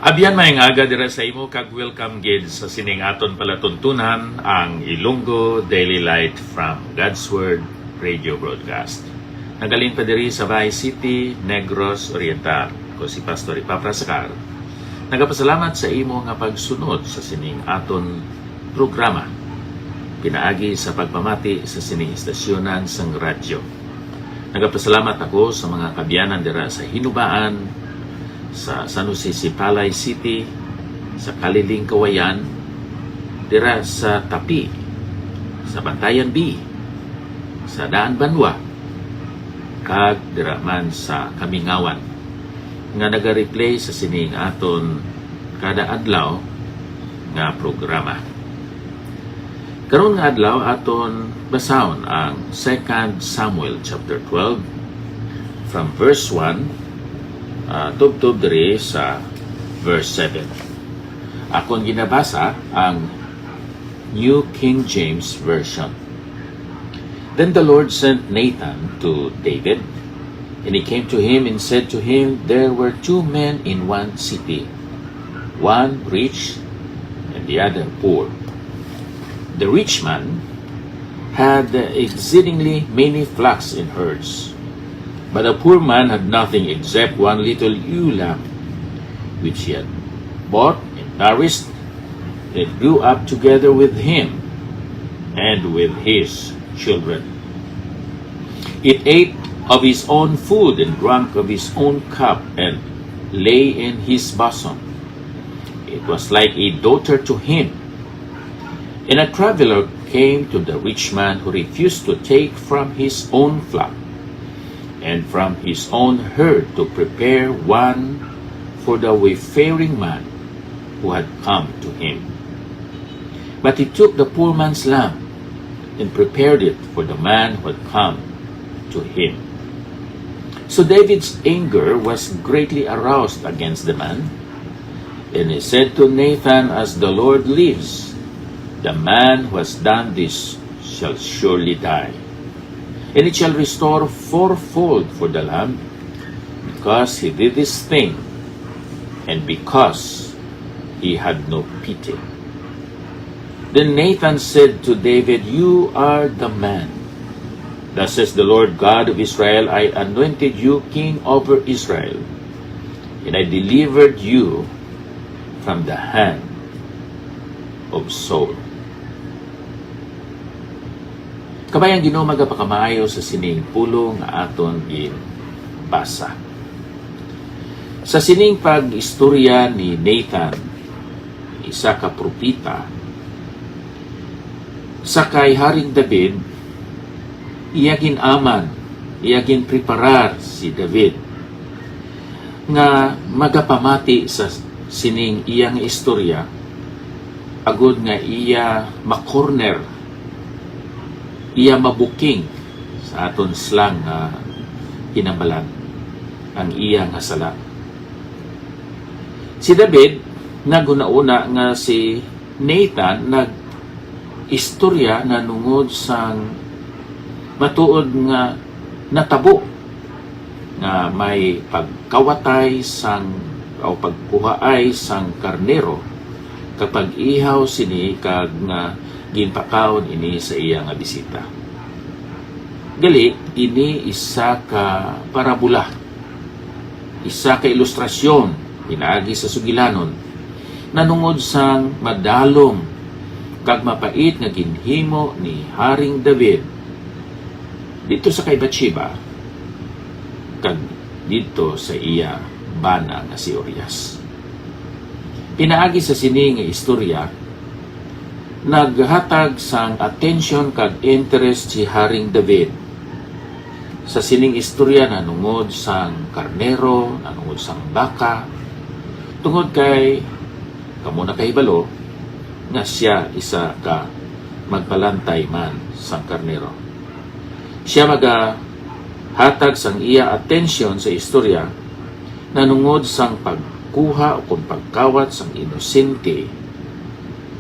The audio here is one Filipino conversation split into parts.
Abyan may aga dira sa imo kag welcome gid sa sining aton palatuntunan ang Ilonggo Daily Light from God's Word Radio Broadcast. Nagaling pa diri sa Bay City, Negros Oriental. Ko si Pastor Ipapra. Nagapasalamat sa imo nga pagsunod sa sining aton programa. Pinaagi sa pagpamati sa sining istasyonan sang radyo. Nagapasalamat ako sa mga kabyanan dira sa Hinubaan, sa San Jose Sipalay City, sa Kaliling Kawayan, dira sa Tapi, sa Bantayan B, sa Daan Banwa, kag dira man sa Kamingawan, nga naga-replay sa sining aton kada adlaw nga programa. Karon nga adlaw aton basahon ang 2 Samuel chapter 12 from verse 1 tubtub diri sa verse 7. Akong ginabasa ang New King James Version. Then the Lord sent Nathan to David, and he came to him and said to him, There were two men in one city, one rich and the other poor. The rich man had exceedingly many flocks and herds, but the poor man had nothing except one little ewe lamb, which he had bought and nourished, and it grew up together with him and with his children. It ate of his own food and drank of his own cup and lay in his bosom. It was like a daughter to him. And a traveler came to the rich man who refused to take from his own flock and from his own herd to prepare one for the wayfaring man who had come to him. But he took the poor man's lamb and prepared it for the man who had come to him. So David's anger was greatly aroused against the man, and he said to Nathan, As the Lord lives, the man who has done this shall surely die. And it shall restore fourfold for the lamb, because he did this thing, and because he had no pity. Then Nathan said to David, You are the man. Thus says the Lord God of Israel, I anointed you king over Israel, and I delivered you from the hand of Saul. Kabayang Ginoo, magapakamayo sa sining pulong nga aton basa. Sa sining pag-istorya ni Nathan, isa ka propita, sa kay Haring David, iya ginaman, iya ginpreparar si David nga magapamati sa sining iyang istorya, agud nga iya makorner, iya mabuking sa aton slang nga hinambalan ang iya nga sala. Si David naguna-una nga si Nathan nag-istorya nga nungod sang matuod nga natabo nga may pagkawatay sang o pagkuhaay sang karnero kapag ihaw sini kag nga ginpakaon ini sa iya nga bisita. Gali, ini isa ka parabula, isa ka ilustrasyon pinaagi sa sugilanon nanungod sang madalom kag mapait nga ginhimo ni Haring David dito sa kay Bathsheba kag dito sa iya bana nga si Urias. Pinaagi sa sini nga istorya, naghatag sang atensyon kag interest si Haring David sa sining istorya nanungod sang karnero, nanungod sang baka, tungod kay kamo na kahibalo nga siya isa ka magpalantay man sang karnero. Siya hatag sang iya atensyon sa istorya nanungod sang pagkuha o kung pagkawat sang inosente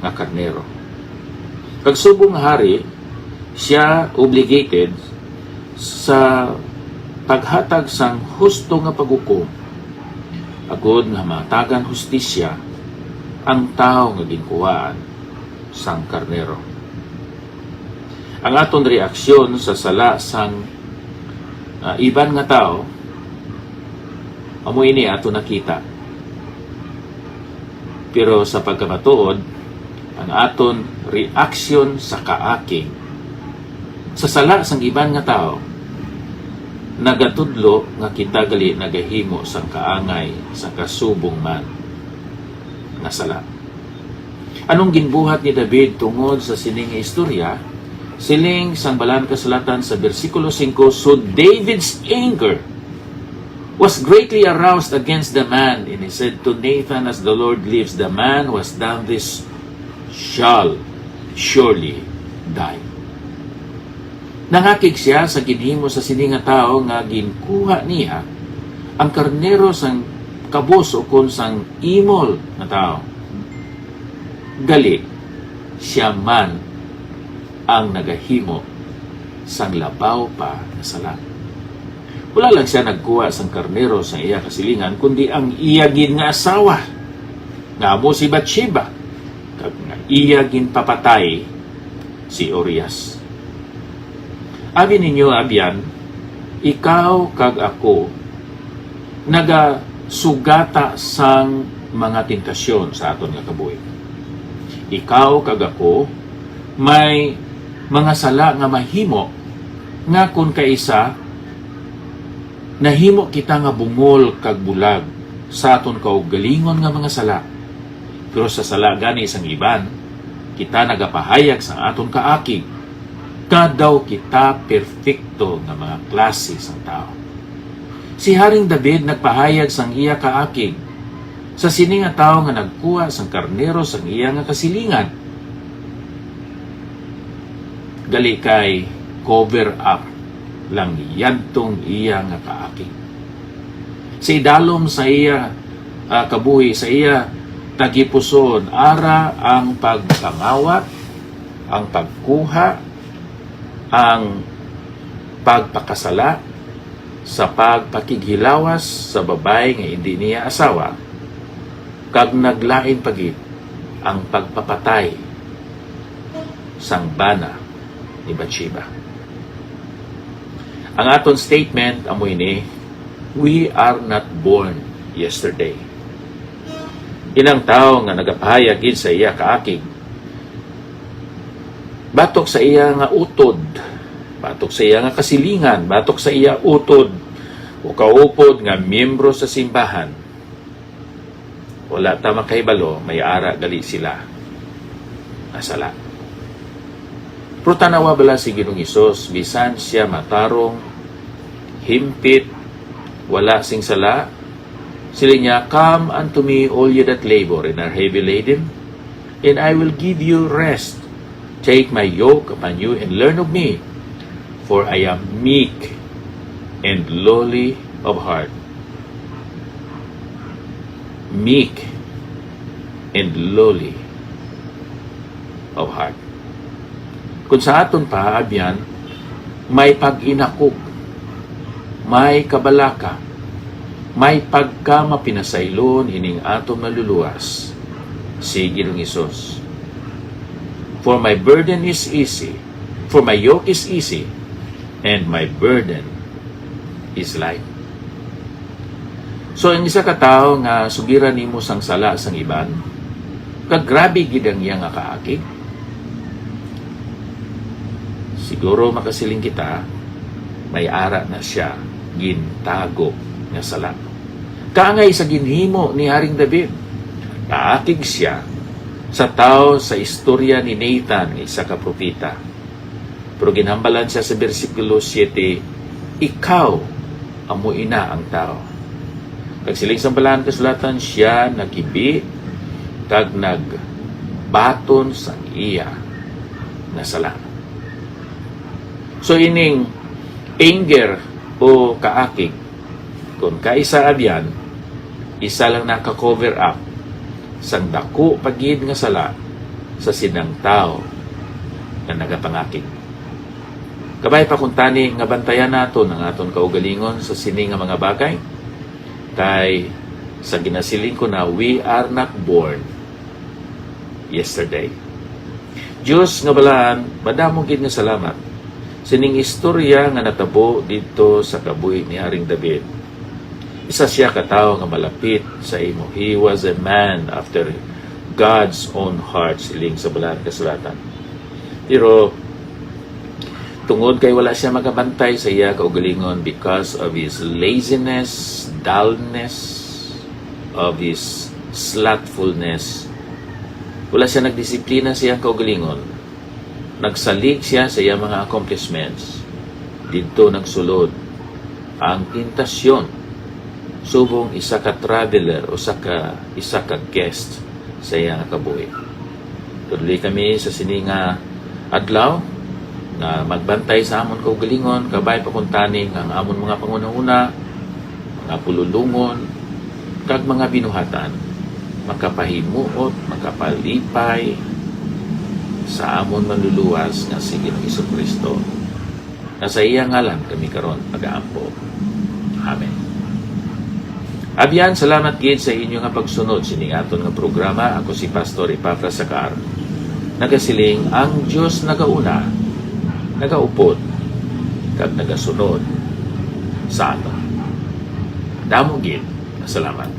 nga karnero. Kagsubong hari, siya obligated sa paghatag sang husto nga paghukom agod nga matagan hustisya ang tao nga ginkuhaan sang karnero. Ang aton reaksyon sa sala sang iban nga tao amo ini ato nakita. Pero sa pagkamatuod, ang aton reaksyon sa kaakig sa sala sang iban nga tao nagatudlo nga kita gali nagahimo sang kaangay sa kasubong man nga sala. Anong ginbuhat ni David tungod sa sining nga istorya? Siling sang balaan kasulatan sa versikulo 5, so David's anger was greatly aroused against the man, and he said to Nathan, as the Lord lives, the man who has done this shall surely die. Nangakig siya sa ginhimo sa sining nga tao nga ginkuha niya ang karnero sang kabus o kun sang imol na tao. Gali, siya man ang nagahimo sang labaw pa na sala. Wala lang siya nagkuha sang karnero sa iya kasilingan, kundi ang iya gin nga asawa, nga mo si Bathsheba, kag nga iya gin papatay si Urias. Abi ninyo, abyan, ikaw kag ako nagasugata sang mga tentasyon sa aton nga kabuhi. Ikaw kag ako may mga sala nga mahimo nga kun kaisa nahimo kita nga bungol kag bulag sa aton kaugalingon nga mga sala. Pero sa sala gani isang iban, kita nagapahayag sa aton kaakig kadaw kita perfecto nga mga klase sang tao. Si Haring David nagpahayag sang iya kaakig sa sini nga tao nga nagkuha sang karnero sang iya nga kasilingan. Gali kay cover up lang yadtong iya nga kaakig. Sa idalom sa iya kabuhi, sa iya tagipuson, ara ang pagpangawat, ang pagkuha, ang pagpakasala, sa pagpakighilawas sa babay nga hindi niya asawa, kag naglain pagit ang pagpapatay sang bana ni Bathsheba. Ang aton statement amoy ni, we are not born yesterday. Inang tao nga nagapahayag gid sa iya kaakig, batok sa iya nga utod, batok sa iya nga kasilingan, batok sa iya utod o kaupod nga miyembro sa simbahan, wala ta makahibalo, may ara gali sila nasala. Pero tanawa bala si Ginoong Hesus, bisan siya matarong, himpit, wala sing sala, sila niya, come unto me all ye that labor and are heavy laden, and I will give you rest. Take my yoke upon you and learn of me, for I am meek and lowly of heart. Meek and lowly of heart. Kung sa aton pahabyan, may pag-inakog, may kabalaka, may pagkamapinasaylon ining aton maluluwas, si Ginoong Hesus. For my burden is easy, for my yoke is easy, and my burden is light. So, ang isa ka tao nga sugiran nimo sang sala sang iban, kag grabe gid ang iya nga kaakig, siguro makasiling kita, may ara na siya gintago nga sala. Kaangay sa ginhimo ni Haring David, kaakig siya sa tao sa istorya ni Nathan, isa ka propeta. Pero ginhambalan siya sa versikulo 7, ikaw amo ina ang tao. Kag siling sambalan kasulatan, siya nagibi kag nagbaton sa iya na sala. So ining anger o kaakig, kung kaisa abyan, isa lang naka-cover up sang dako pagid nga sala sa sinang tao na nagapangakig. Kabay pa kung tani nga bantayan naton ang aton kaugalingon sa sini nga mga bagay, kay sa ginasiling ko na we are not born yesterday. Diyos nga balaan, madamo gid nga salamat. Sining istorya nga natabo dito sa kabuhi ni Haring David. Isa siya katawo nga malapit sa imo. He was a man after God's own heart, siling sa balaan kasulatan. Pero tungod kay wala siya magabantay sa iya kaugalingon because of his laziness, dullness, of his slothfulness. Wala siya nagdisiplina sa iyang kaugalingon. Nagsalig siya sa iyang mga accomplishments. Dito nagsulod ang tentasyon. Subong isa ka traveler o isa ka guest sa iyang kabuhi. Tuloy kami sa sininga adlaw na magbantay sa amon kaugalingon, kabay pakuntaning ang amon mga pangunahuna, mga pululungon, kag mga binuhatan, makapahimuot, makapalipay sa amon manluluwas nga si Ginoong Hesukristo. Na sa iya ngalan kami karon pag-aampo. Amen. Abyan, salamat gid sa inyo nga pagsunod sining aton nga programa. Ako si Pastor Epafras Sacar. Nagasiling ang Dios nagauna, nagaupod, kag nagasunod sa aton. Damo gid. Salamat.